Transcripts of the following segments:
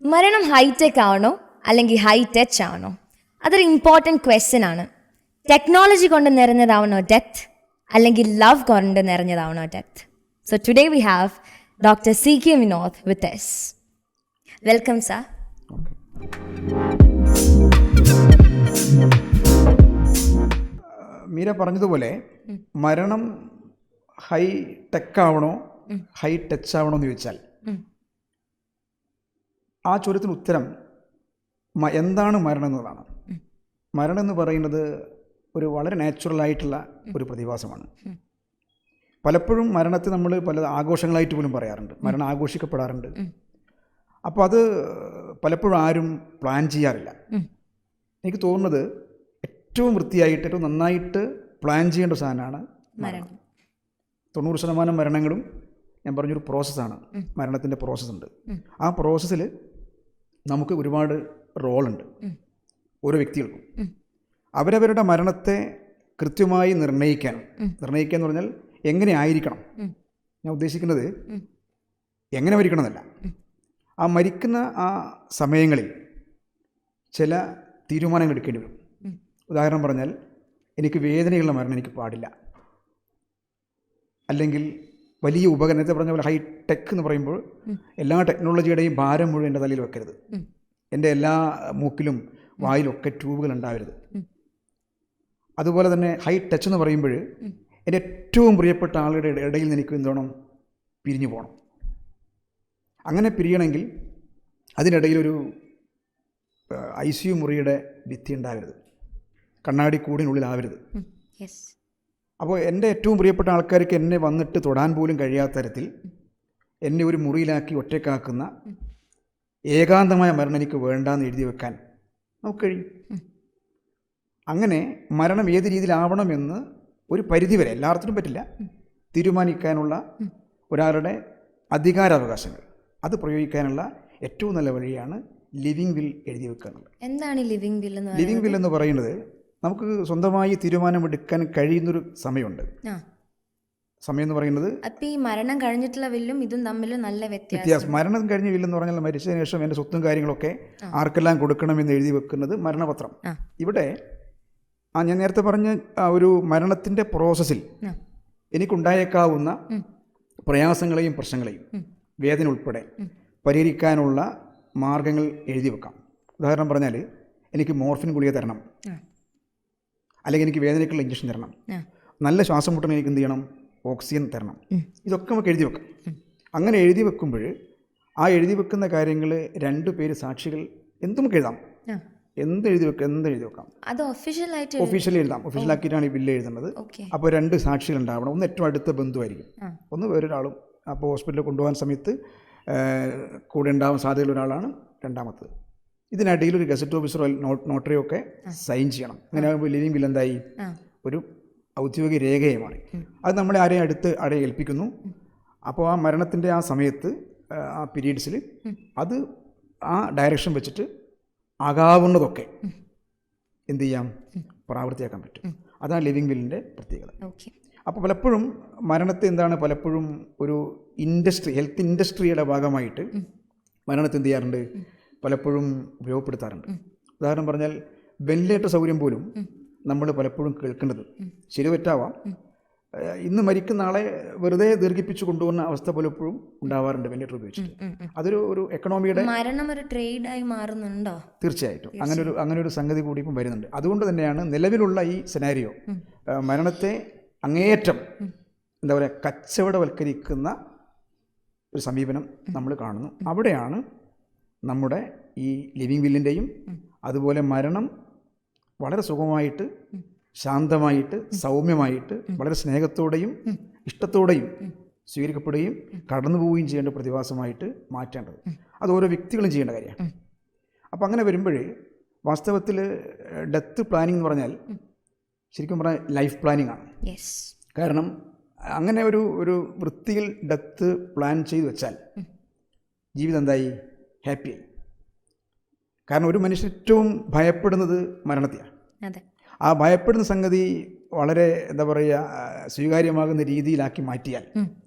മരണം ഹൈടെക് ആണോ അല്ലെങ്കിൽ ഹൈ ടച്ച് ആണോ? അതൊരു ഇമ്പോർട്ടൻറ്റ് ക്വസ്റ്റ്യൻ ആണ്. ടെക്നോളജി കൊണ്ട് നിറഞ്ഞതാവണോ ഡെത്ത്, അല്ലെങ്കിൽ ലവ് കൊണ്ട് നിറഞ്ഞതാവണോ death? So today we have doctor CK Vinod with us. Welcome sir. Meera പറഞ്ഞതുപോലെ മരണം ഹൈ ടെക് ആവണോ ഹൈ ടച്ച് ആവണോ എന്ന് ചോദിച്ചാൽ ആ ചോദ്യത്തിന് ഉത്തരം എന്താണ് മരണം എന്നതാണ്. മരണം എന്ന് പറയുന്നത് ഒരു വളരെ നാച്ചുറലായിട്ടുള്ള ഒരു പ്രതിഭാസമാണ്. പലപ്പോഴും മരണത്തെ നമ്മൾ പല ആഘോഷങ്ങളായിട്ട് പോലും പറയാറുണ്ട്, മരണം ആഘോഷിക്കപ്പെടാറുണ്ട്. അപ്പോൾ അത് പലപ്പോഴും ആരും പ്ലാൻ ചെയ്യാറില്ല. എനിക്ക് തോന്നുന്നത് ഏറ്റവും വൃത്തിയായിട്ട് ഏറ്റവും നന്നായിട്ട് പ്ലാൻ ചെയ്യേണ്ട സാധനമാണ് മരണം. 90% മരണങ്ങളും ഞാൻ പറഞ്ഞൊരു പ്രോസസ്സാണ്. മരണത്തിൻ്റെ പ്രോസസ്സുണ്ട്. ആ പ്രോസസ്സിൽ നമുക്ക് ഒരുപാട് റോളുണ്ട്. ഓരോ വ്യക്തികൾക്കും അവരവരുടെ മരണത്തെ കൃത്യമായി നിർണ്ണയിക്കുക എന്ന് പറഞ്ഞാൽ എങ്ങനെ ആയിരിക്കണം. ഞാൻ ഉദ്ദേശിക്കുന്നത് എങ്ങനെ മരിക്കണം എന്നല്ല, ആ മരിക്കുന്ന ആ സമയങ്ങളിൽ ചില തീരുമാനങ്ങൾ എടുക്കേണ്ടി വരും. ഉദാഹരണം പറഞ്ഞാൽ, എനിക്ക് വേദനയുള്ള മരണം എനിക്ക് പാടില്ല, അല്ലെങ്കിൽ വലിയ ഉപകരണത്തെ പറഞ്ഞ പോലെ ഹൈ ടെക് എന്ന് പറയുമ്പോൾ എല്ലാ ടെക്നോളജിയുടെയും ഭാരം മുഴുവൻ എൻ്റെ തലയിൽ വെക്കരുത്, എൻ്റെ എല്ലാ മൂക്കിലും വായിലൊക്കെ ട്യൂബുകൾ ഉണ്ടാവരുത്. അതുപോലെ തന്നെ ഹൈ ടച്ച് എന്ന് പറയുമ്പോൾ എൻ്റെ ഏറ്റവും പ്രിയപ്പെട്ട ആളുടെ ഇടയിൽ നിന്ന് എനിക്ക് എന്തോണം പിരിഞ്ഞു പോകണം. അങ്ങനെ പിരിയണമെങ്കിൽ അതിനിടയിലൊരു ICU മുറിയുടെ ഭിത്തി ഉണ്ടാവരുത്, കണ്ണാടി കൂടിനുള്ളിലാവരുത്. അപ്പോൾ എൻ്റെ ഏറ്റവും പ്രിയപ്പെട്ട ആൾക്കാർക്ക് എന്നെ വന്നിട്ട് തൊടാൻ പോലും കഴിയാത്ത തരത്തിൽ എന്നെ ഒരു മുറിയിലാക്കി ഒറ്റയ്ക്കാക്കുന്ന ഏകാന്തമായ മരണം എനിക്ക് വേണ്ടാന്ന് എഴുതി വെക്കാൻ നമുക്ക് കഴിയും. അങ്ങനെ മരണം ഏത് രീതിയിലാവണമെന്ന് ഒരു പരിധിവരെ, എല്ലായിടത്തിനും പറ്റില്ല, തീരുമാനിക്കാനുള്ള ഒരാളുടെ അധികാരാവകാശങ്ങൾ അത് പ്രയോഗിക്കാനുള്ള ഏറ്റവും നല്ല വഴിയാണ് ലിവിങ് വിൽ എഴുതി വെക്കുക എന്നുള്ളത്. എന്താണ് ലിവിങ് വിൽ? ലിവിങ് വിൽ എന്ന് പറയുന്നത് നമുക്ക് സ്വന്തമായി തീരുമാനമെടുക്കാൻ കഴിയുന്നൊരു സമയമുണ്ട്. സമയം എന്ന് പറയുന്നത് അപ്പോൾ ഈ മരണം കഴിഞ്ഞിട്ടുള്ള വില്ലും ഇതും തമ്മിൽ നല്ല വ്യത്യാസം. മരണം കഴിഞ്ഞ വില്ലെന്ന് പറഞ്ഞാൽ മരിച്ചതിന് ശേഷം എൻ്റെ സ്വത്തും കാര്യങ്ങളൊക്കെ ആർക്കെല്ലാം കൊടുക്കണമെന്ന് എഴുതി വെക്കുന്നത് മരണപത്രം. ഇവിടെ ഞാൻ നേരത്തെ പറഞ്ഞ ഒരു മരണത്തിൻ്റെ പ്രോസസ്സിൽ എനിക്കുണ്ടായേക്കാവുന്ന പ്രയാസങ്ങളെയും പ്രശ്നങ്ങളെയും വേദന ഉൾപ്പെടെ പരിഹരിക്കാനുള്ള മാർഗങ്ങൾ എഴുതി വെക്കാം. ഉദാഹരണം പറഞ്ഞാൽ, എനിക്ക് മോർഫിൻ ഗുളിക തരണം, അല്ലെങ്കിൽ എനിക്ക് വേദനയ്ക്കുള്ള ഇഞ്ചക്ഷൻ തരണം, നല്ല ശ്വാസം മുട്ടണം, എനിക്ക് എന്ത് ചെയ്യണം, ഓക്സിജൻ തരണം. ഇതൊക്കെ നമുക്ക് എഴുതി വെക്കാം. അങ്ങനെ എഴുതി വെക്കുമ്പോൾ ആ എഴുതി വെക്കുന്ന കാര്യങ്ങൾ 2 പേര് സാക്ഷികൾ എന്തും നമുക്ക് എഴുതാം. എന്ത് എഴുതി വെക്കാം. അത് ഒഫീഷ്യലി എഴുതാം. ഒഫീഷ്യലാക്കിയിട്ടാണ് ഈ ബില്ല് എഴുതുന്നത്. അപ്പോൾ 2 സാക്ഷികൾ ഉണ്ടാവണം. ഒന്ന് ഏറ്റവും അടുത്ത ബന്ധുവായിരിക്കും, ഒന്ന് വേറൊരാളും. അപ്പോൾ ഹോസ്പിറ്റലിൽ കൊണ്ടുപോകാൻ സമയത്ത് കൂടെ ഉണ്ടാവാൻ സാധ്യതയുള്ള ഒരാളാണ് രണ്ടാമത്തത്. ഇതിനിടയിൽ ഒരു ഗസറ്റ് ഓഫീസറോ നോട്ടറിയോ ഒക്കെ സൈൻ ചെയ്യണം. അങ്ങനെ ആകുമ്പോൾ ലിവിങ് വിൽ എന്തായി, ഒരു ഔദ്യോഗിക രേഖയെ മാറി. അത് നമ്മളെ ആരെയും അടുത്ത് ഏൽപ്പിക്കുന്നു. അപ്പോൾ ആ മരണത്തിൻ്റെ ആ സമയത്ത്, ആ പീരീഡ്സിൽ അത് ആ ഡയറക്ഷൻ വെച്ചിട്ട് ആകാവുന്നതൊക്കെ എന്ത് ചെയ്യാം, പ്രാവർത്തിയാക്കാൻ പറ്റും. അതാണ് ലിവിങ് വില്ലിൻ്റെ പ്രത്യേകത. അപ്പോൾ പലപ്പോഴും മരണത്തെ പലപ്പോഴും ഒരു ഹെൽത്ത് ഇൻഡസ്ട്രിയുടെ ഭാഗമായിട്ട് മരണത്തെ എന്ത് ചെയ്യാറുണ്ട്, പലപ്പോഴും ഉപയോഗപ്പെടുത്താറുണ്ട്. ഉദാഹരണം പറഞ്ഞാൽ, വെന്റിലേറ്റർ സൗകര്യം പോലും നമ്മൾ പലപ്പോഴും കേൾക്കേണ്ടത് ശരിവറ്റാവാം, ഇന്ന് മരിക്കുന്ന ആളെ വെറുതെ ദീർഘിപ്പിച്ചു കൊണ്ടുപോകുന്ന അവസ്ഥ പലപ്പോഴും ഉണ്ടാവാറുണ്ട് വെന്റിലേറ്റർ ഉപയോഗിച്ചിട്ട്. അതൊരു എക്കണോമിയുടെ മരണം ഒരു ട്രേഡായി മാറുന്നുണ്ടോ? തീർച്ചയായിട്ടും അങ്ങനെ ഒരു സംഗതി കൂടി ഇപ്പം വരുന്നുണ്ട്. അതുകൊണ്ട് തന്നെയാണ് നിലവിലുള്ള ഈ സെനാരിയോ മരണത്തെ അങ്ങേയറ്റം കച്ചവടവൽക്കരിക്കുന്ന ഒരു സമീപനം നമ്മൾ കാണുന്നു. അവിടെയാണ് നമ്മുടെ ഈ ലിവിങ് വില്ലിൻ്റെയും അതുപോലെ മരണം വളരെ സുഖമായിട്ട്, ശാന്തമായിട്ട്, സൗമ്യമായിട്ട്, വളരെ സ്നേഹത്തോടെയും ഇഷ്ടത്തോടെയും സ്വീകരിക്കപ്പെടുകയും കടന്നു പോവുകയും ചെയ്യേണ്ട പ്രതിഭാസമായിട്ട് മാറ്റേണ്ടത് അത് ഓരോ വ്യക്തികളും ചെയ്യേണ്ട കാര്യമാണ്. അപ്പോൾ അങ്ങനെ വരുമ്പോൾ വാസ്തവത്തിൽ ഡെത്ത് പ്ലാനിങ് എന്ന് പറഞ്ഞാൽ ശരിക്കും പറഞ്ഞാൽ ലൈഫ് പ്ലാനിങ് ആണ്. കാരണം അങ്ങനെ ഒരു വൃത്തിയിൽ ഡെത്ത് പ്ലാൻ ചെയ്ത് വെച്ചാൽ ജീവിതം എന്തായി, ഹാപ്പിയായി. കാരണം ഒരു മനുഷ്യൻ ഏറ്റവും ഭയപ്പെടുന്നത് മരണത്തെയാണ്. ആ ഭയപ്പെടുന്ന സംഗതി വളരെ സ്വീകാര്യമാകുന്ന രീതിയിലാക്കി മാറ്റിയാൽ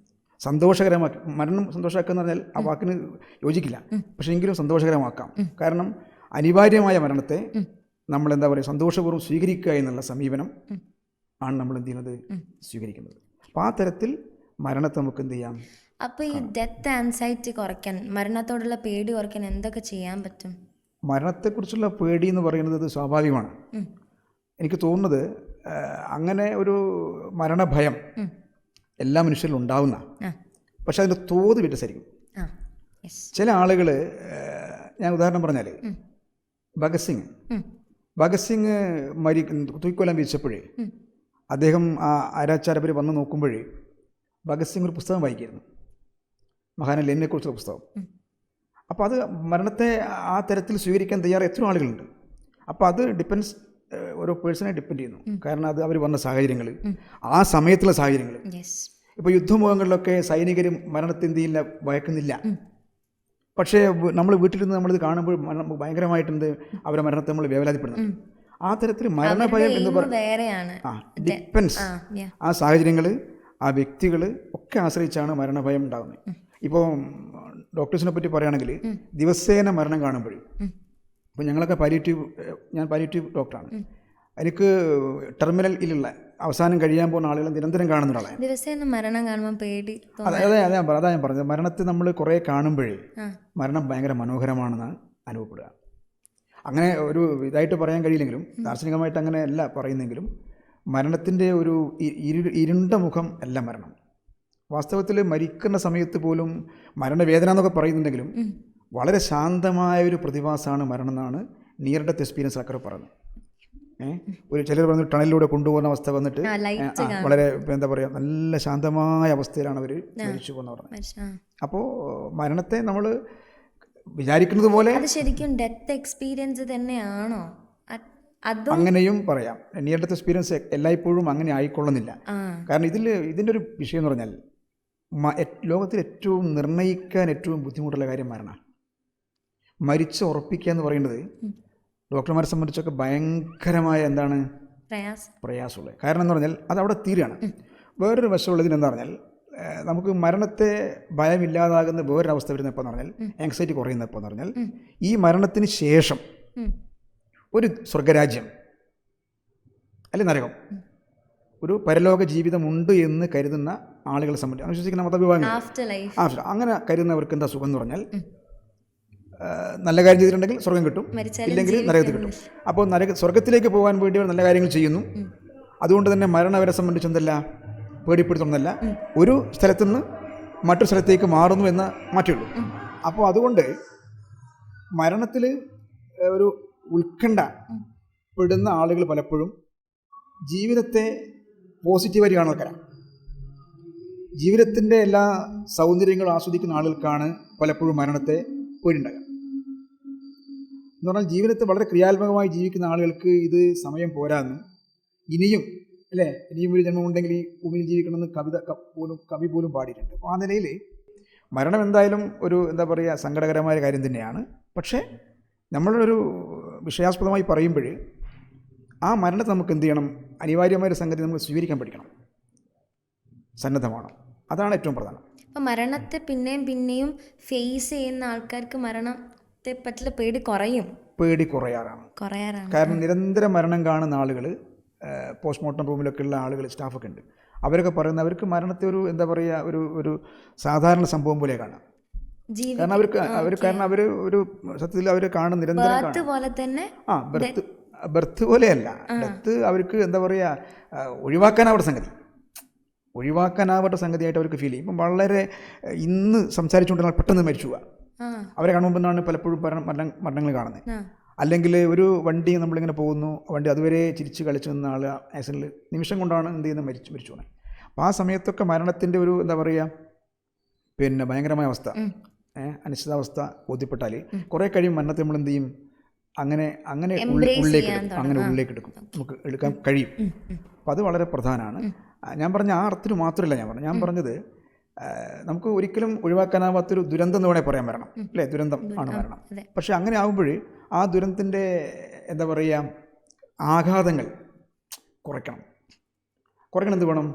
സന്തോഷകരമാക്കി. മരണം സന്തോഷമാക്കുക എന്ന് പറഞ്ഞാൽ ആ വാക്കിന് യോജിക്കില്ല, പക്ഷേ എങ്കിലും സന്തോഷകരമാക്കാം. കാരണം അനിവാര്യമായ മരണത്തെ നമ്മൾ എന്താ പറയുക സന്തോഷപൂർവ്വം സ്വീകരിക്കുക എന്നുള്ള സമീപനം ആണ് നമ്മൾ എന്ത് ചെയ്യുന്നത്, സ്വീകരിക്കുന്നത്. അപ്പോൾ ആ തരത്തിൽ മരണത്തെ നമുക്ക് എന്ത് ചെയ്യാം. അപ്പോൾ ഈ ഡെത്ത് ആൻസൈറ്റി കുറയ്ക്കാൻ, മരണത്തോടുള്ള പേടി കുറയ്ക്കാൻ എന്തൊക്കെ ചെയ്യാൻ പറ്റും? മരണത്തെക്കുറിച്ചുള്ള പേടി എന്ന് പറയുന്നത് സ്വാഭാവികമാണ്. എനിക്ക് തോന്നുന്നത് അങ്ങനെ ഒരു മരണഭയം എല്ലാ മനുഷ്യരിലും ഉണ്ടാവുന്ന, പക്ഷെ അതിൻ്റെ തോത് വ്യത്യസ്തമായിരിക്കും. ചില ആളുകൾ, ഞാൻ ഉദാഹരണം പറഞ്ഞാൽ ഭഗത് സിംഗ് തൂക്കിക്കൊല്ലാൻ വിധിച്ചപ്പോഴേ അദ്ദേഹം ആ ആരാച്ചാരപരി വന്ന് നോക്കുമ്പോഴേ ഭഗത് സിംഗ് ഒരു പുസ്തകം വായിക്കായിരുന്നു, മഹാനായ ലെനിനെക്കുറിച്ചുള്ള പുസ്തകം. അപ്പോൾ അത് മരണത്തെ ആ തരത്തിൽ സ്വീകരിക്കാൻ തയ്യാറായ എത്ര ആളുകളുണ്ട്. അപ്പോൾ അത് ഡിപ്പെൻസ് ഓരോ പേഴ്സണെ ഡിപ്പെൻഡ് ചെയ്യുന്നു. കാരണം അത് അവർ വന്ന സാഹചര്യങ്ങൾ, ആ സമയത്തുള്ള സാഹചര്യങ്ങൾ. ഇപ്പോൾ യുദ്ധമുഖങ്ങളിലൊക്കെ സൈനികരും മരണത്തെ എന്ത് ചെയ്യില്ല, ഭയക്കുന്നില്ല. പക്ഷേ നമ്മൾ വീട്ടിൽ നിന്ന് നമ്മളിത് കാണുമ്പോൾ ഭയങ്കരമായിട്ടുണ്ട് അവരെ മരണത്തെ നമ്മൾ വേവലാതിപ്പെടുന്നു. ആ തരത്തിൽ മരണഭയം എന്ന് പറയുന്നത് ഡിപ്പെൻസ്, ആ സാഹചര്യങ്ങൾ, ആ വ്യക്തികൾ ഒക്കെ ആശ്രയിച്ചാണ് മരണഭയം ഉണ്ടാകുന്നത്. ഇപ്പോൾ ഡോക്ടേഴ്സിനെ പറ്റി പറയുകയാണെങ്കിൽ ദിവസേന മരണം കാണുമ്പോഴും, ഇപ്പോൾ ഞങ്ങളൊക്കെ ഞാൻ പാലിയേറ്റീവ് ഡോക്ടറാണ്. എനിക്ക് ടെർമിനൽ ഇല്ലുള്ള അവസാനം കഴിയാൻ പോകുന്ന ആളുകളെ നിരന്തരം കാണുന്ന ഒരാളാണ്. ദിവസേന മരണം കാണുമ്പോൾ പേടി. അതാ ഞാൻ പറഞ്ഞത്, മരണത്തെ നമ്മൾ കുറേ കാണുമ്പോഴേ മരണം ഭയങ്കര മനോഹരമാണെന്നാണ് അനുഭവപ്പെടുക. അങ്ങനെ ഒരു ഇതായിട്ട് പറയാൻ കഴിയില്ലെങ്കിലും, ദാർശനികമായിട്ട് അങ്ങനെ അല്ല പറയുന്നെങ്കിലും, മരണത്തിൻ്റെ ഒരു ഇരുണ്ട മുഖം അല്ല മരണം. വാസ്തവത്തിൽ മരിക്കുന്ന സമയത്ത് പോലും മരണവേദന എന്നൊക്കെ പറയുന്നുണ്ടെങ്കിലും വളരെ ശാന്തമായ ഒരു പ്രതിഭാസമാണ് മരണം എന്നാണ് നിയർ ഡെത്ത് എക്സ്പീരിയൻസ് ആൾക്കാർ പറയുന്നത്. ഒരു ചിലർ പറഞ്ഞ് ടണലിലൂടെ കൊണ്ടുപോകുന്ന അവസ്ഥ വന്നിട്ട് വളരെ എന്താ പറയുക നല്ല ശാന്തമായ അവസ്ഥയിലാണ് അവർ മരിച്ചു പോകുന്ന പറഞ്ഞത്. അപ്പോൾ മരണത്തെ നമ്മൾ വിചാരിക്കുന്നത് പോലെ ശരിക്കും ഡെത്ത് എക്സ്പീരിയൻസ് തന്നെയാണോ? അങ്ങനെയും പറയാം. നിയർ ഡെത്ത് എക്സ്പീരിയൻസ് എല്ലായ്പ്പോഴും അങ്ങനെ ആയിക്കൊള്ളുന്നില്ല. കാരണം ഇതിൻ്റെ ഒരു വിഷയം എന്ന് പറഞ്ഞാൽ ലോകത്തിൽ ഏറ്റവും നിർണ്ണയിക്കാൻ ഏറ്റവും ബുദ്ധിമുട്ടുള്ള കാര്യം മരണമാണ്. മരിച്ച് ഉറപ്പിക്കുക എന്ന് പറയുന്നത് ഡോക്ടർമാരെ സംബന്ധിച്ചൊക്കെ ഭയങ്കരമായ എന്താണ് പ്രയാസമുള്ളത്. കാരണം എന്ന് പറഞ്ഞാൽ അത് അവിടെ തീരുകയാണ്. വേറൊരു വശമുള്ളതിന് എന്താ പറഞ്ഞാൽ നമുക്ക് മരണത്തെ ഭയമില്ലാതാകുന്ന വേറൊരവസ്ഥ വരുന്ന എപ്പോൾ എന്ന് പറഞ്ഞാൽ ആങ്സൈറ്റി കുറയുന്ന എപ്പോൾ എന്ന് പറഞ്ഞാൽ ഈ മരണത്തിന് ശേഷം ഒരു സ്വർഗരാജ്യം അല്ലെ നരകം, ഒരു പരലോക ജീവിതമുണ്ട് എന്ന് കരുതുന്ന ആളുകളെ സംബന്ധിച്ച് വിശ്വസിക്കുന്ന മതവിഭാഗങ്ങൾ അങ്ങനെ കരുതുന്നവർക്ക് എന്താ സുഖം എന്ന് പറഞ്ഞാൽ നല്ല കാര്യം ചെയ്തിട്ടുണ്ടെങ്കിൽ സ്വർഗം കിട്ടും, ഇല്ലെങ്കിൽ നരകത്തിൽ കിട്ടും. അപ്പോൾ സ്വർഗത്തിലേക്ക് പോകാൻ വേണ്ടി നല്ല കാര്യങ്ങൾ ചെയ്യുന്നു. അതുകൊണ്ട് തന്നെ മരണം അവരെ സംബന്ധിച്ച് എന്തല്ല പേടിപ്പെടുത്തുന്നതല്ല, ഒരു സ്ഥലത്തുനിന്ന് മറ്റൊരു സ്ഥലത്തേക്ക് മാറുന്നു എന്ന മാറ്റുള്ളൂ. അപ്പോൾ അതുകൊണ്ട് മരണത്തിൽ ഒരു ഉത്കണ്ഠ പെടുന്ന ആളുകൾ പലപ്പോഴും ജീവിതത്തെ പോസിറ്റീവായി കാണുന്ന ആൾക്കാരാണ്. ജീവിതത്തിൻ്റെ എല്ലാ സൗന്ദര്യങ്ങളും ആസ്വദിക്കുന്ന ആളുകൾക്കാണ് പലപ്പോഴും മരണത്തെ പേടിയുണ്ടാകുക. എന്ന് പറഞ്ഞാൽ ജീവിതത്തെ വളരെ ക്രിയാത്മകമായി ജീവിക്കുന്ന ആളുകൾക്ക് ഇത് സമയം പോരാന്നും ഇനിയും ഒരു ജന്മമുണ്ടെങ്കിൽ ഈ ഭൂമിയിൽ ജീവിക്കണമെന്ന് കവി പോലും പാടിയിട്ടുണ്ട്. അപ്പോൾ ആ നിലയിൽ മരണം എന്തായാലും ഒരു എന്താ പറയുക സങ്കടകരമായ കാര്യം തന്നെയാണ്. പക്ഷേ നമ്മളൊരു വിഷയാസ്പദമായി പറയുമ്പോൾ ആ മരണത്തെ നമുക്ക് എന്ത് ചെയ്യണം, അനിവാര്യമായൊരു സംഗതി നമ്മൾ സ്വീകരിക്കാൻ പഠിക്കണം, സന്നദ്ധമാണ്. അതാണ് ഏറ്റവും പ്രധാനം. അപ്പോൾ മരണത്തെ പിന്നെയും ഫേസ് ചെയ്യുന്ന ആൾക്കാർക്ക് മരണത്തെ പറ്റിയുള്ള പേടി കുറയാറാണ്. കാരണം നിരന്തരം മരണം കാണുന്ന ആളുകൾ, പോസ്റ്റ്മോർട്ടം റൂമിലൊക്കെ ഉള്ള ആളുകൾ, സ്റ്റാഫൊക്കെ ഉണ്ട്. അവരൊക്കെ പറയുന്നത് അവർക്ക് മരണത്തെ ഒരു എന്താ പറയുക ഒരു സാധാരണ സംഭവം പോലെ കാണാം. കാരണം അവർ ഒരു സത്യത്തിൽ അവർ കാണുന്ന നിരന്തരം ബർത്ത് പോലെയല്ല. ഡെത്ത് അവർക്ക് എന്താ പറയുക ഒഴിവാക്കാനാവട്ടെ സംഗതിയായിട്ട് അവർക്ക് ഫീൽ ചെയ്യും. ഇപ്പം വളരെ ഇന്ന് സംസാരിച്ചുകൊണ്ടിരുന്നാൽ പെട്ടെന്ന് മരിച്ചു പോവുക. അവരെ കാണുമ്പോഴാണ് പലപ്പോഴും മരണങ്ങൾ കാണുന്നത്. അല്ലെങ്കിൽ ഒരു വണ്ടി നമ്മളിങ്ങനെ പോകുന്നു, വണ്ടി അതുവരെ ചിരിച്ച് കളിച്ചു നിന്ന ആൾ ആക്സിഡൻറ്റിൽ നിമിഷം കൊണ്ടാണ് എന്ത് ചെയ്യുന്നത് മരിച്ചു പോകുന്നത്. അപ്പോൾ ആ സമയത്തൊക്കെ മരണത്തിൻ്റെ ഒരു എന്താ പറയുക ഭയങ്കരമായ അവസ്ഥ, അനിശ്ചിതാവസ്ഥ ബോധ്യപ്പെട്ടാൽ കുറേ കഴിയും മരണത്തെ നമ്മൾ എന്ത് ചെയ്യും, അങ്ങനെ ഉള്ളിലേക്ക് എടുക്കും, നമുക്ക് എടുക്കാൻ കഴിയും. അപ്പോൾ അത് വളരെ പ്രധാനമാണ്. ഞാൻ പറഞ്ഞ ആ അർത്ഥത്തിന് മാത്രമല്ല ഞാൻ പറഞ്ഞത് നമുക്ക് ഒരിക്കലും ഒഴിവാക്കാനാവാത്തൊരു ദുരന്തം എന്ന് വേണമെങ്കിൽ പറയാൻ മരണം, അല്ലേ? ദുരന്തം ആണ് മരണം. പക്ഷെ അങ്ങനെ ആകുമ്പോൾ ആ ദുരന്തത്തിൻ്റെ എന്താ പറയുക ആഘാതങ്ങൾ കുറയ്ക്കണം. എന്ത് വേണം?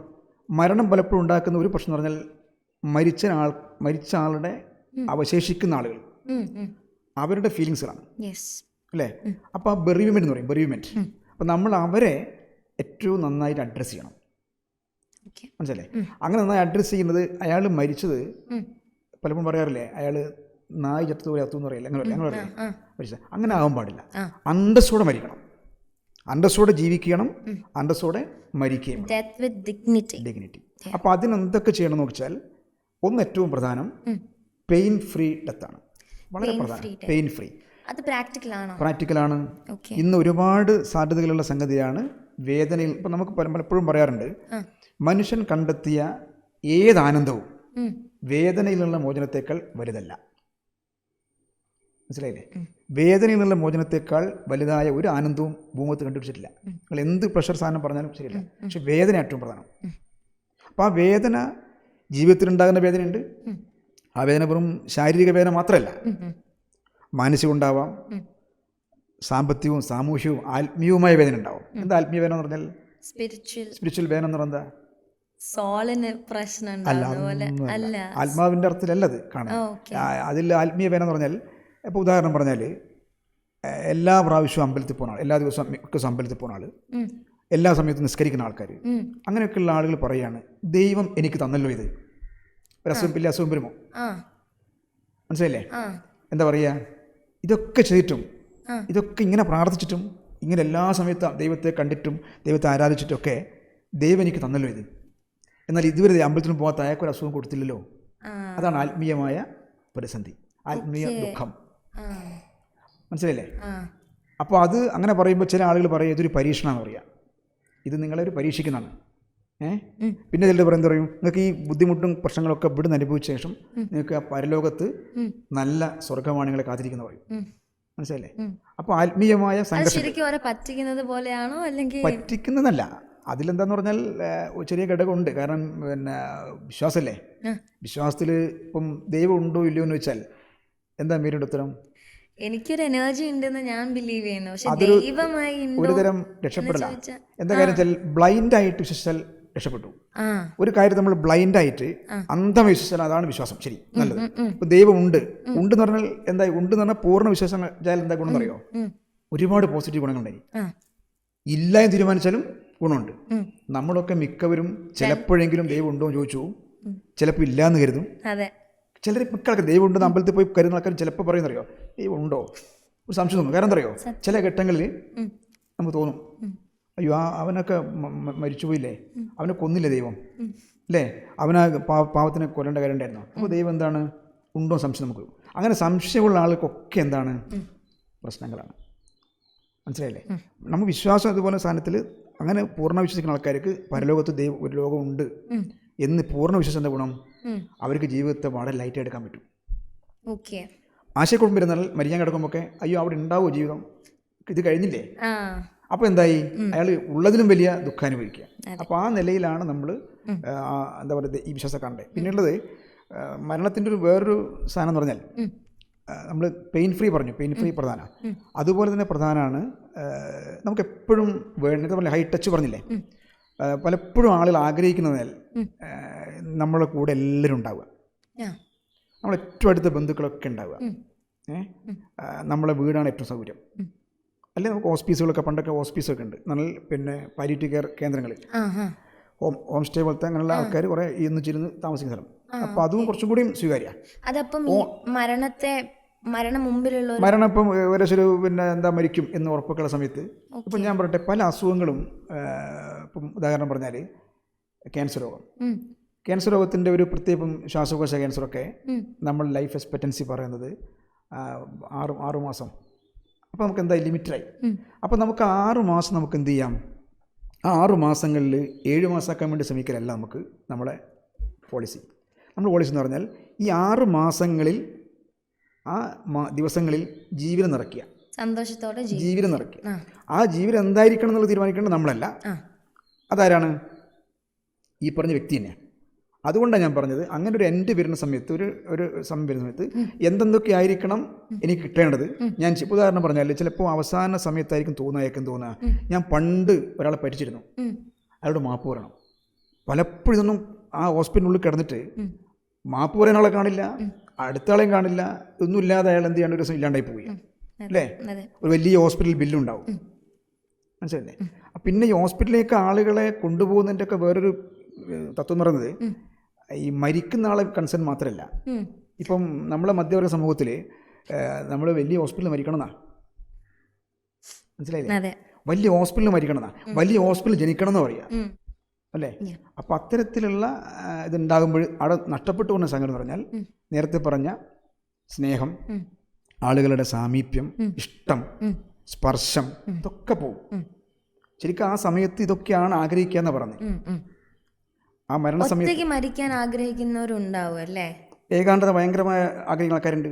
മരണം പലപ്പോഴും ഉണ്ടാക്കുന്ന ഒരു പ്രശ്നം എന്ന് പറഞ്ഞാൽ മരിച്ച ആളുടെ അവശേഷിക്കുന്ന ആളുകൾ അവരുടെ ഫീലിങ്സുകളാണ് അല്ലേ. അപ്പോൾ ആ ബെറിയുമെൻ്റ് എന്ന് പറയും, ബെറിയുമെൻറ്റ്. അപ്പോൾ നമ്മൾ അവരെ ഏറ്റവും നന്നായിട്ട് അഡ്രസ്സ് ചെയ്യണം. മനസ്സിലല്ലേ? അങ്ങനെ നന്നായി അഡ്രസ്സ് ചെയ്യുന്നത്, അയാൾ മരിച്ചത് പലപ്പോഴും പറയാറില്ലേ, അയാൾ നായി ചത്തുപോലെ അത്തു എന്ന് പറയില്ല, അങ്ങനെ പറയില്ലേ മരിച്ചത്. അങ്ങനെ ആകാൻ പാടില്ല. അന്തസ്സോടെ മരിക്കണം, അന്തസ്സോടെ ജീവിക്കണം, അന്തസ്സോടെ മരിക്കുകയും ഡിഗ്നിറ്റി. അപ്പോൾ അതിനെന്തൊക്കെ ചെയ്യണമെന്ന് വെച്ചാൽ, ഒന്ന് ഏറ്റവും പ്രധാനം പെയിൻ ഫ്രീ ഡെത്താണ്. വളരെ പ്രധാനം, പെയിൻ ഫ്രീ. അത് പ്രാക്ടിക്കലാണ്. ഇന്ന് ഒരുപാട് സാധ്യതകളുള്ള സംഗതിയാണ് വേദനയിൽ. ഇപ്പം നമുക്ക് പലപ്പോഴും പറയാറുണ്ട്, മനുഷ്യൻ കണ്ടെത്തിയ ഏത് ആനന്ദവും വേദനയിലുള്ള മോചനത്തേക്കാൾ വലുതല്ല. മനസ്സിലായില്ലേ? വേദനയിൽ നിന്നുള്ള മോചനത്തേക്കാൾ വലുതായ ഒരു ആനന്ദവും ഭൂമുഖത്ത് കണ്ടുപിടിച്ചിട്ടില്ല. നിങ്ങൾ എന്ത് പ്രഷർ സാധനം പറഞ്ഞാലും ശരിയില്ല, പക്ഷെ വേദന ഏറ്റവും പ്രധാനം. അപ്പോൾ ആ വേദന, ജീവിതത്തിലുണ്ടാകുന്ന വേദനയുണ്ട്. ആ വേദന വെറും ശാരീരിക വേദന മാത്രമല്ല, മാനസികം ഉണ്ടാവാം, സാമ്പത്തികവും സാമൂഹ്യവും ആത്മീയവുമായ വേദന ഉണ്ടാവും. എന്താ ആത്മീയ വേദന എന്ന് പറഞ്ഞാൽ? സ്പിരിച്വൽ വേദന എന്ന് പറഞ്ഞാൽ അല്ല, ആത്മാവിൻ്റെ അർത്ഥത്തിലല്ല അത് കാണാൻ. അതിൽ ആത്മീയ വേദന എന്ന് പറഞ്ഞാൽ, ഇപ്പോൾ ഉദാഹരണം പറഞ്ഞാൽ, എല്ലാ പ്രാവശ്യവും അമ്പലത്തിൽ പോകുന്ന ആൾ, എല്ലാ ദിവസവും മിക്ക അമ്പലത്തിൽ പോകുന്ന ആൾ, എല്ലാ സമയത്തും നിസ്കരിക്കുന്ന ആൾക്കാർ, അങ്ങനെയൊക്കെയുള്ള ആളുകൾ പറയുകയാണ്, ദൈവം എനിക്ക് തന്നല്ലോ ഇത്. ഒരു അസുഖം വരുമോ? മനസ്സിലല്ലേ? എന്താ പറയുക, ഇതൊക്കെ ചെയ്തിട്ടും, ഇതൊക്കെ ഇങ്ങനെ പ്രാർത്ഥിച്ചിട്ടും, ഇങ്ങനെ എല്ലാ സമയത്തും ദൈവത്തെ കണ്ടിട്ടും ദൈവത്തെ ആരാധിച്ചിട്ടൊക്കെ ദൈവം എനിക്ക് തന്നല്ലോ ഇത്, എന്നാൽ ഇതുവരെ അമ്പലത്തിലും പോകാത്ത അയാൾക്കൊരു അസുഖം കൊടുത്തില്ലല്ലോ. അതാണ് ആത്മീയമായ പ്രതിസന്ധി, ആത്മീയ ദുഃഖം. മനസ്സിലല്ലേ? അപ്പോൾ അത് അങ്ങനെ പറയുമ്പോൾ ചില ആളുകൾ പറയും ഇതൊരു പരീക്ഷണമെന്ന് പറയാം, ഇത് നിങ്ങളെ ഒരു പരീക്ഷിക്കുന്നതാണ്. പിന്നെ ചിലർ പറയും, എന്താ പറയും, നിങ്ങൾക്ക് ഈ ബുദ്ധിമുട്ടും പ്രശ്നങ്ങളൊക്കെ ഇവിടുന്ന് അനുഭവിച്ച ശേഷം നിങ്ങൾക്ക് ആ പരലോകത്ത് നല്ല സ്വർഗവാണികളെ കാത്തിരിക്കുന്ന പറയും. മനസ്സിലല്ലേ? അപ്പോൾ ആത്മീയമായ സംഘർഷം പറ്റിക്കുന്നതല്ല. അതിലെന്താന്ന് പറഞ്ഞാൽ ചെറിയ ഘടകമുണ്ട്. കാരണം പിന്നെ വിശ്വാസമല്ലേ, വിശ്വാസത്തിൽ ഇപ്പം ദൈവം ഉണ്ടോ ഇല്ലയോ എന്ന് വെച്ചാൽ എന്താ മേരിയുടെ ഉത്തരം? എനിക്കൊരു എനർജി ഉണ്ടെന്ന് ഞാൻ ബിലീവ് ചെയ്യുന്നു. അതൊരു ഒരുതരം രക്ഷപ്പെടല. എന്താ കാര്യം വെച്ചാൽ ബ്ലൈൻഡായിട്ട് വിശ്വസിച്ചാൽ രക്ഷപ്പെട്ടു. ഒരു കാര്യം നമ്മൾ ബ്ലൈൻഡായിട്ട് അന്ധം വിശ്വസിച്ചാൽ അതാണ് വിശ്വാസം. ശരി, നല്ലത്. ഇപ്പം ദൈവം ഉണ്ടെന്ന് പറഞ്ഞാൽ എന്താ? ഉണ്ടെന്ന് പറഞ്ഞാൽ പൂർണ്ണ വിശ്വാസം എന്താ ഗുണം എന്നറിയോ? ഒരുപാട് പോസിറ്റീവ് ഗുണങ്ങളുണ്ടായി. ഇല്ല എന്ന് തീരുമാനിച്ചാലും ഗുണമുണ്ട്. നമ്മളൊക്കെ മിക്കവരും ചിലപ്പോഴെങ്കിലും ദൈവം ഉണ്ടോ എന്ന് ചോദിച്ചു, ചിലപ്പോൾ ഇല്ല എന്ന് കരുതും. ചിലർ മിക്ക ദൈവം ഉണ്ടെന്ന് അമ്പലത്തിൽ പോയി കരുതുന്ന ആൾക്കാരും ചിലപ്പോൾ പറയുന്നറിയോ, ദൈവം ഉണ്ടോ, ഒരു സംശയം തോന്നും. കാരണം എന്തറിയോ, ചില ഘട്ടങ്ങളിൽ നമുക്ക് തോന്നും, അയ്യോ അവനൊക്കെ മരിച്ചുപോയില്ലേ, അവനെ കൊന്നില്ലേ ദൈവം, അല്ലേ, അവനാ പാവത്തിനെ കൊല്ലേണ്ട കാര്യം ഉണ്ടായിരുന്നു. അപ്പോൾ ദൈവം എന്താണ്, ഉണ്ടോ സംശയം നമുക്ക്. അങ്ങനെ സംശയമുള്ള ആൾക്കൊക്കെ എന്താണ് പ്രശ്നങ്ങളാണ്. മനസ്സിലായില്ലേ? നമ്മൾ വിശ്വാസം അതുപോലെ സ്ഥാനത്തിൽ അങ്ങനെ പൂർണ്ണ വിശ്വസിക്കുന്ന ആൾക്കാർക്ക് പരലോകത്ത് ദൈവം ഒരു ലോകമുണ്ട് എന്ന് പൂർണ്ണ വിശ്വാസം എന്താ ഗുണം? അവർക്ക് ജീവിതത്തെ വളരെ ലൈറ്റ് എടുക്കാൻ പറ്റും. ആശയക്കുഴപ്പം വരുന്നാൽ മരിക്കാൻ കിടക്കുമ്പോൾ അയ്യോ അവിടെ ഉണ്ടാവുമോ ജീവിതം, ഇത് കഴിഞ്ഞില്ലേ, അപ്പോൾ എന്തായി, അയാൾ ഉള്ളതിലും വലിയ ദുഃഖം അനുഭവിക്കുക. അപ്പോൾ ആ നിലയിലാണ് നമ്മൾ എന്താ പറയുക ഈ വിശ്വാസം കണ്ടത്. പിന്നെയുള്ളത് മരണത്തിൻ്റെ വേറൊരു സാധനം എന്ന് പറഞ്ഞാൽ, നമ്മൾ പെയിൻ ഫ്രീ പറഞ്ഞു, പെയിൻ ഫ്രീ പ്രധാന. അതുപോലെ തന്നെ പ്രധാനമാണ് നമുക്കെപ്പോഴും വേണ്ടത് പോലെ ഹൈ ടച്ച് പറഞ്ഞില്ലേ, പലപ്പോഴും ആളുകൾ ആഗ്രഹിക്കുന്നതിനാൽ നമ്മളെ കൂടെ എല്ലാവരും ഉണ്ടാവുക, നമ്മൾ ഏറ്റവും അടുത്ത ബന്ധുക്കളൊക്കെ ഉണ്ടാവുക, നമ്മളെ വീടാണ് ഏറ്റവും സൗകര്യം. അല്ലെങ്കിൽ നമുക്ക് ഹോസ്പീസുകളൊക്കെ, പണ്ടൊക്കെ ഹോസ്പീസൊക്കെ ഉണ്ട്, നല്ല പിന്നെ പാലിയേറ്റീവ് കെയർ കേന്ദ്രങ്ങൾ, ഹോം സ്റ്റേ പോലത്തെ അങ്ങനെയുള്ള ആൾക്കാർ കുറേ ഇരുന്ന് താമസിക്കുന്ന സ്ഥലം. അപ്പോൾ അതും കുറച്ചും കൂടിയും സ്വീകാര്യ. മരണം ഇപ്പം ഏകദേശം ഒരു പിന്നെ എന്താ മരിക്കും എന്ന് ഉറപ്പൊക്കെയുള്ള സമയത്ത്, ഇപ്പം ഞാൻ പറയട്ടെ, പല അസുഖങ്ങളും ഇപ്പം ഉദാഹരണം പറഞ്ഞാൽ ക്യാൻസർ രോഗത്തിൻ്റെ ഒരു പ്രത്യേകം ശ്വാസകോശ ക്യാൻസറൊക്കെ നമ്മൾ ലൈഫ് എക്സ്പെക്റ്റൻസി പറയുന്നത് 6 മാസം. അപ്പോൾ നമുക്ക് എന്താ ലിമിറ്റഡായി. അപ്പോൾ നമുക്ക് 6 മാസം നമുക്ക് എന്ത് ചെയ്യാം, ആ 6 മാസങ്ങളിൽ 7 മാസമാക്കാൻ വേണ്ടി ശ്രമിക്കലല്ല നമുക്ക് നമ്മുടെ പോളിസി. നമ്മുടെ പോളിസി എന്ന് പറഞ്ഞാൽ ഈ 6 മാസങ്ങളിൽ ആ ദിവസങ്ങളിൽ ജീവിതം നിറയ്ക്കുക, സന്തോഷത്തോടെ ജീവിതം നിറയ്ക്കുക. ആ ജീവിതം എന്തായിരിക്കണം എന്നുള്ളത് തീരുമാനിക്കേണ്ടത് നമ്മളല്ല, അതാരാണ്? ഈ പറഞ്ഞ വ്യക്തി തന്നെയാണ്. അതുകൊണ്ടാണ് ഞാൻ പറഞ്ഞത്, അങ്ങനെ ഒരു എൻഡ് വരുന്ന സമയത്ത്, ഒരു സമയം വരുന്ന സമയത്ത് എന്തെന്തൊക്കെ ആയിരിക്കണം എനിക്ക് കിട്ടേണ്ടത്. ഞാൻ ഉദാഹരണം പറഞ്ഞാൽ, ചിലപ്പോൾ അവസാന സമയത്തായിരിക്കും തോന്നുക ഞാൻ പണ്ട് ഒരാളെ പരിച്ചിരുന്നു, അയാളോട് മാപ്പ് പറയണം. പലപ്പോഴും ഇതൊന്നും ആ ഹോസ്പിറ്റലിനുള്ളിൽ കിടന്നിട്ട് മാപ്പ് പറയാൻ ആളെ കാണില്ല, അടുത്ത ആളെയും കാണില്ല, ഒന്നുമില്ലാതെ അയാൾ എന്ത് ചെയ്യാണ്, ഒരു ദിവസം ഇല്ലാണ്ടായി പോവുക അല്ലേ. ഒരു വലിയ ഹോസ്പിറ്റൽ ബില്ലുണ്ടാവും, മനസ്സിലല്ലേ. പിന്നെ ഈ ഹോസ്പിറ്റലിലേക്ക് ആളുകളെ കൊണ്ടുപോകുന്നതിൻ്റെ ഒക്കെ വേറൊരു തത്വം എന്ന് പറയുന്നത് ഈ മരിക്കുന്ന ആളെ കൺസേൺ മാത്രമല്ല. ഇപ്പം നമ്മളെ മധ്യവർഗ സമൂഹത്തിൽ നമ്മൾ വലിയ ഹോസ്പിറ്റലിൽ മരിക്കണമെന്നാണ്, മനസ്സിലായില്ലേ. വലിയ ഹോസ്പിറ്റലിൽ മരിക്കണമെന്നാണ്, വലിയ ഹോസ്പിറ്റലിൽ ജനിക്കണം എന്ന് പറയുക അല്ലേ. അപ്പം അത്തരത്തിലുള്ള ഇതുണ്ടാകുമ്പോൾ അവിടെ നഷ്ടപ്പെട്ടു പോകുന്ന സംഗതി എന്ന് പറഞ്ഞാൽ നേരത്തെ പറഞ്ഞ സ്നേഹം, ആളുകളുടെ സാമീപ്യം, ഇഷ്ടം, സ്പർശം, ഇതൊക്കെ പോകും. ശരിക്കും ആ സമയത്ത് ഇതൊക്കെയാണ് ആഗ്രഹിക്കുക എന്ന് പറഞ്ഞത്. ആ മരണസമയത്ത് മരിക്കാൻ ആഗ്രഹിക്കുന്നവരുണ്ടാവും അല്ലേ. ഏകാന്തത ഭയങ്കരമായ ആഗ്രഹിക്കുന്ന ആൾക്കാരുണ്ട്.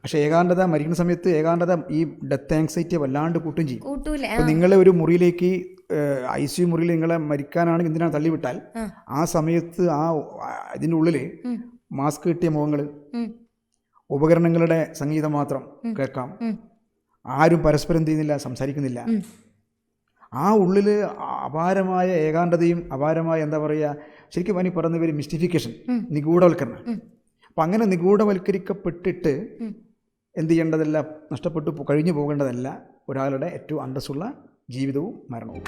പക്ഷെ ഏകാന്തത മരിക്കുന്ന സമയത്ത് ഏകാന്തത ഈ ഡെത്ത് ആങ്സൈറ്റി വല്ലാണ്ട് കൂട്ടും ചെയ്യും. ഇപ്പം നിങ്ങളെ ഒരു മുറിയിലേക്ക് ICU മുറിയിൽ നിങ്ങളെ മരിക്കാനാണെങ്കിൽ എന്തിനാണ് തള്ളിവിട്ടാൽ ആ സമയത്ത് ഇതിൻ്റെ ഉള്ളിൽ മാസ്ക് കിട്ടിയ മുഖങ്ങൾ, ഉപകരണങ്ങളുടെ സംഗീതം മാത്രം കേൾക്കാം, ആരും പരസ്പരം എന്ത് ചെയ്യുന്നില്ല, സംസാരിക്കുന്നില്ല. ആ ഉള്ളിൽ അപാരമായ ഏകാന്തതയും അപാരമായ എന്താ പറയുക, ശരിക്കും അതിന് പറയുന്ന പേര് മിസ്റ്റിഫിക്കേഷൻ, നിഗൂഢവൽക്കരണം. അപ്പം അങ്ങനെ നിഗൂഢവൽക്കരിക്കപ്പെട്ടിട്ട് എന്ത് ചെയ്യേണ്ടതല്ല, നഷ്ടപ്പെട്ടു കഴിഞ്ഞു പോകേണ്ടതല്ല ഒരാളുടെ ഏറ്റവും അന്തസ്സുള്ള ജീവിതവും മരണവും.